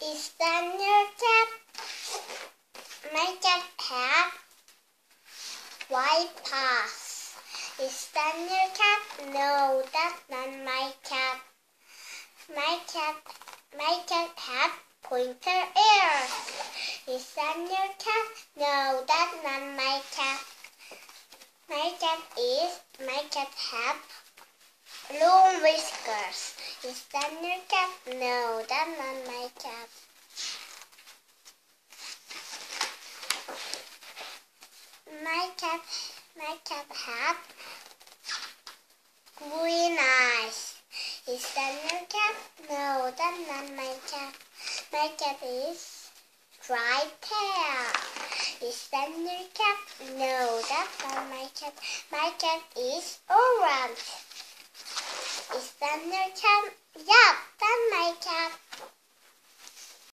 Is that your cat? My cat has white paws. Is that your cat? No, that's not my cat. My cat has pointer ears. Is that your cat? No, that's not my cat. My cat has long whiskers. Is that your cat? No, that's not my cat. My cat has green eyes. Is that your cat? No, that's not my cat. My cat is dry tail. Is that your cat? No, that's not my cat. My cat is orange. Is that your cat? Yeah, that's my cat.